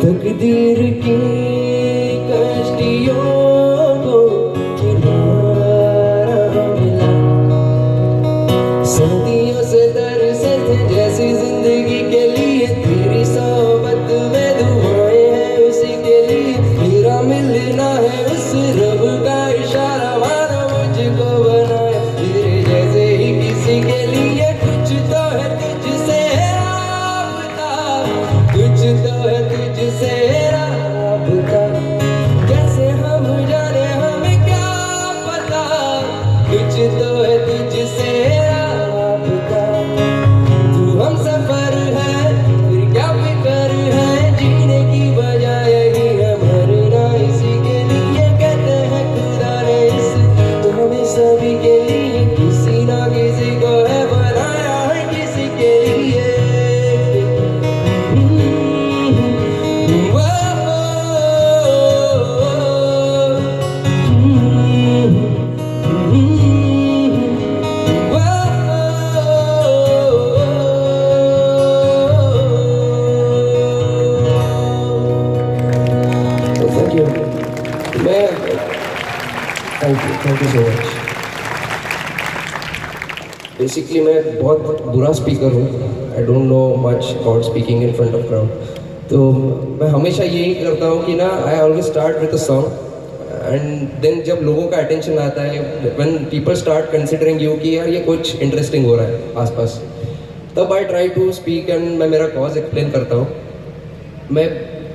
तकदीर की कश्तियों को किनारा मिला, सदियों से तरसे थे जैसी जिंदगी के लिए, तेरी सोबत में दुआएं हैं उसी के लिए, मेरा मिलना है उस रब का इशारा, मानो मुझको बनाया तेरे जैसे ही किसी के लिए, कुछ तो है तुझसे राबता, कुछ तो है तुझसे राबता, कैसे हम जाने हमें क्या पता, कुछ तो है तुझसे राबता, तू हम सफर है फिर क्या फिकर है, जीने की वजह यही है मरना इसी के लिए, कहते हैं खुदा ने इस तो हमें सभी के लिए किसी ना किसी को है बनाया है किसी के लिए। थैंक यू, मैं thank you so much. Basically मैं बहुत बुरा स्पीकर हूँ, I don't know much about speaking in front of crowd, तो मैं हमेशा यही करता हूँ कि ना I always start with a song and then जब लोगों का अटेंशन आता है, when people start considering you कि यार ये कुछ इंटरेस्टिंग हो रहा है आसपास, तब I try to speak and मैं मेरा कॉज एक्सप्लेन करता हूँ। मैं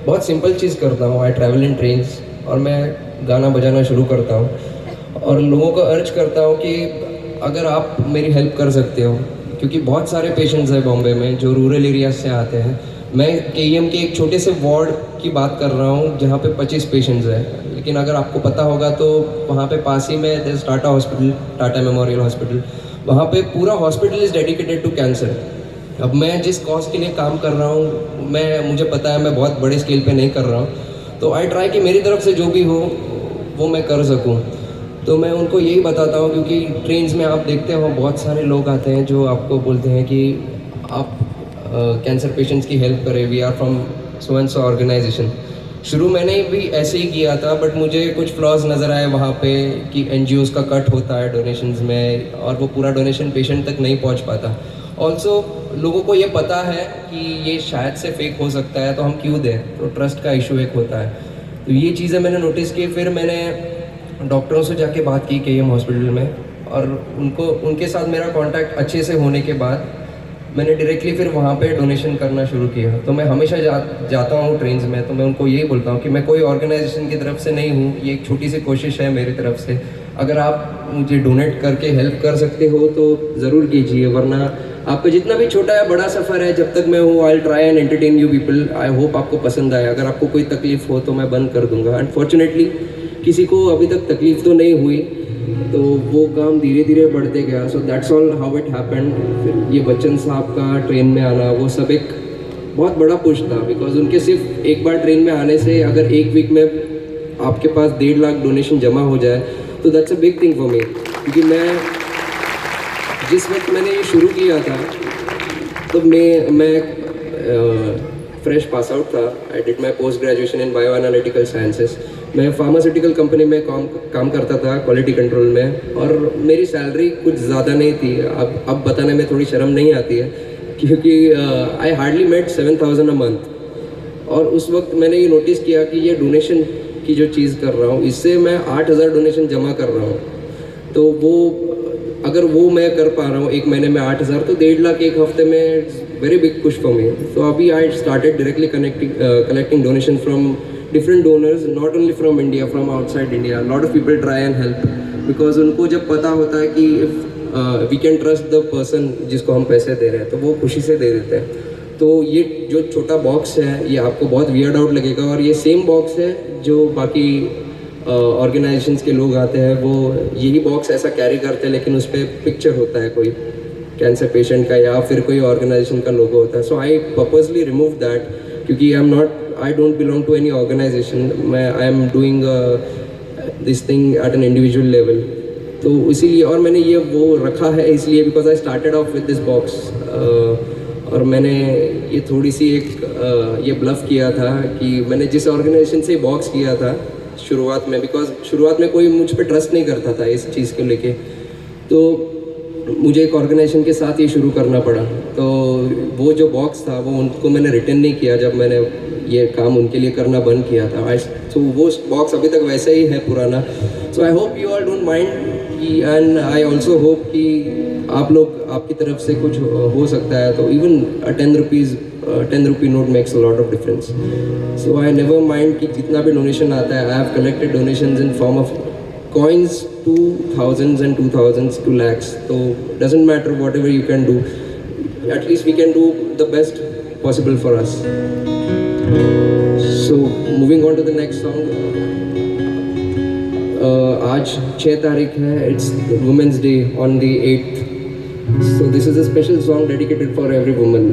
बहुत सिंपल चीज़ करता हूँ, आई ट्रैवल इन ट्रेन्स और मैं गाना बजाना शुरू करता हूँ और लोगों को अर्ज करता हूँ कि अगर आप मेरी हेल्प कर सकते हो, क्योंकि बहुत सारे पेशेंट्स हैं बॉम्बे में जो रूरल एरिया से आते हैं। मैं केईएम के एक छोटे से वार्ड की बात कर रहा हूँ जहाँ पे 25 पेशेंट्स हैं, लेकिन अगर आपको पता होगा तो वहाँ पे पास ही में there Tata hospital, Tata memorial hospital, वहाँ पे पूरा hospital is dedicated to cancer. अब मैं जिस कॉज के लिए काम कर रहा हूँ, मुझे पता है मैं बहुत बड़े स्केल पे नहीं कर रहा हूँ, तो आई ट्राई कि मेरी तरफ से जो भी हो वो मैं कर सकूँ। तो मैं उनको यही बताता हूँ, क्योंकि ट्रेन्स में आप देखते हो बहुत सारे लोग आते हैं जो आपको बोलते हैं कि आप कैंसर पेशेंट्स की हेल्प करें, we are from so and so organisation. शुरू मैंने भी ऐसे ही किया था, बट मुझे कुछ फ्लॉज नज़र आए वहाँ पे कि एनजीओज़ का कट होता है डोनेशंस में और वो पूरा डोनेशन पेशेंट तक नहीं पहुँच पाता। ऑल्सो लोगों को ये पता है कि ये शायद से फेक हो सकता है, तो हम क्यों दें, तो ट्रस्ट का इशू एक होता है। तो ये चीज़ें मैंने नोटिस की, फिर मैंने डॉक्टरों से जाके बात की केईएम हॉस्पिटल में, और उनके साथ मेरा कांटेक्ट अच्छे से होने के बाद मैंने डायरेक्टली फिर वहाँ पे डोनेशन करना शुरू किया। तो मैं हमेशा जाता हूँ ट्रेन्स में, तो मैं उनको यही बोलता हूँ कि मैं कोई ऑर्गेनाइजेशन की तरफ से नहीं हूँ, ये एक छोटी सी कोशिश है मेरी तरफ से, अगर आप मुझे डोनेट करके हेल्प कर सकते हो तो ज़रूर कीजिए, वरना आपका जितना भी छोटा या बड़ा सफ़र है, जब तक मैं हूँ I will try and entertain you people. I hope आपको पसंद आए, अगर आपको कोई तकलीफ़ हो तो मैं बंद कर दूँगा। अनफॉर्चुनेटली किसी को अभी तक तकलीफ़ तो नहीं हुई, तो वो काम धीरे धीरे बढ़ते गया। So that's all how it happened. फिर ये बच्चन साहब का ट्रेन में आना, वो सब एक बहुत बड़ा पुश था, बिकॉज उनके सिर्फ एक बार ट्रेन में आने से अगर एक वीक में आपके पास 1.5 लाख डोनेशन जमा हो जाए तो that's a big thing for me. क्योंकि मैं जिस वक्त मैंने ये शुरू किया था तो मैं फ्रेश पास आउट था। I did my post graduation in bio analytical sciences. मैं फार्मास्यूटिकल कंपनी में काम करता था क्वालिटी कंट्रोल में, और मेरी सैलरी कुछ ज़्यादा नहीं थी। अब बताने में थोड़ी शर्म नहीं आती है, क्योंकि I hardly made 7,000 a month. और उस वक्त मैंने ये नोटिस किया कि ये डोनेशन की जो चीज़ कर रहा हूँ, इससे मैं 8,000 डोनेशन जमा कर रहा हूँ। तो वो अगर वो मैं कर पा रहा हूँ एक महीने में 8,000, तो 1.5 लाख एक हफ्ते में very big push for me. तो अभी I started directly collecting donation from different donors, not only from India, from outside India. A lot of people try and help because उनको जब पता होता है कि if we can trust the person जिसको हम पैसे दे रहे हैं, तो वो खुशी से दे देते हैं। तो ये जो छोटा बॉक्स है ये आपको बहुत वियर्ड आउट लगेगा, और ये सेम बॉक्स है जो बाकी ऑर्गेनाइजेशंस के लोग आते हैं, वो यही बॉक्स ऐसा कैरी करते हैं, लेकिन उस पर पिक्चर होता है कोई कैंसर पेशेंट का या फिर कोई ऑर्गेनाइजेशन का लोगो होता है। सो आई पर्पजली रिमूव दैट, क्योंकि I don't belong to any organization. I am doing this thing at an individual level. तो इसीलिए, और मैंने ये वो रखा है इसलिए because I started off with this box और मैंने ये थोड़ी सी ये ब्लफ किया था कि मैंने जिस ऑर्गेनाइजेशन से बॉक्स किया था शुरुआत में, बिकॉज शुरुआत में कोई मुझ पर ट्रस्ट नहीं करता था इस चीज़ को लेके, तो मुझे एक ऑर्गेनाइजेशन के साथ ये शुरू करना पड़ा। तो वो जो बॉक्स था वो उनको मैंने रिटर्न नहीं किया जब मैंने ये काम उनके लिए करना बंद किया था। तो वो बॉक्स अभी तक वैसा ही है पुराना। So I hope you all don't mind and I also hope कि आप लोग आपकी तरफ से कुछ हो सकता है तो even 10 rupee note makes a lot of difference. So I never mind कि जितना भी डोनेशन आता है, I have collected donations in form of coins to thousands and 2000s to lakhs, so doesn't matter whatever you can do, at least we can do the best possible for us. So moving on to the next song, आज 6 तारीख है, it's Women's Day on the 8th, so this is a special song dedicated for every woman.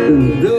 जो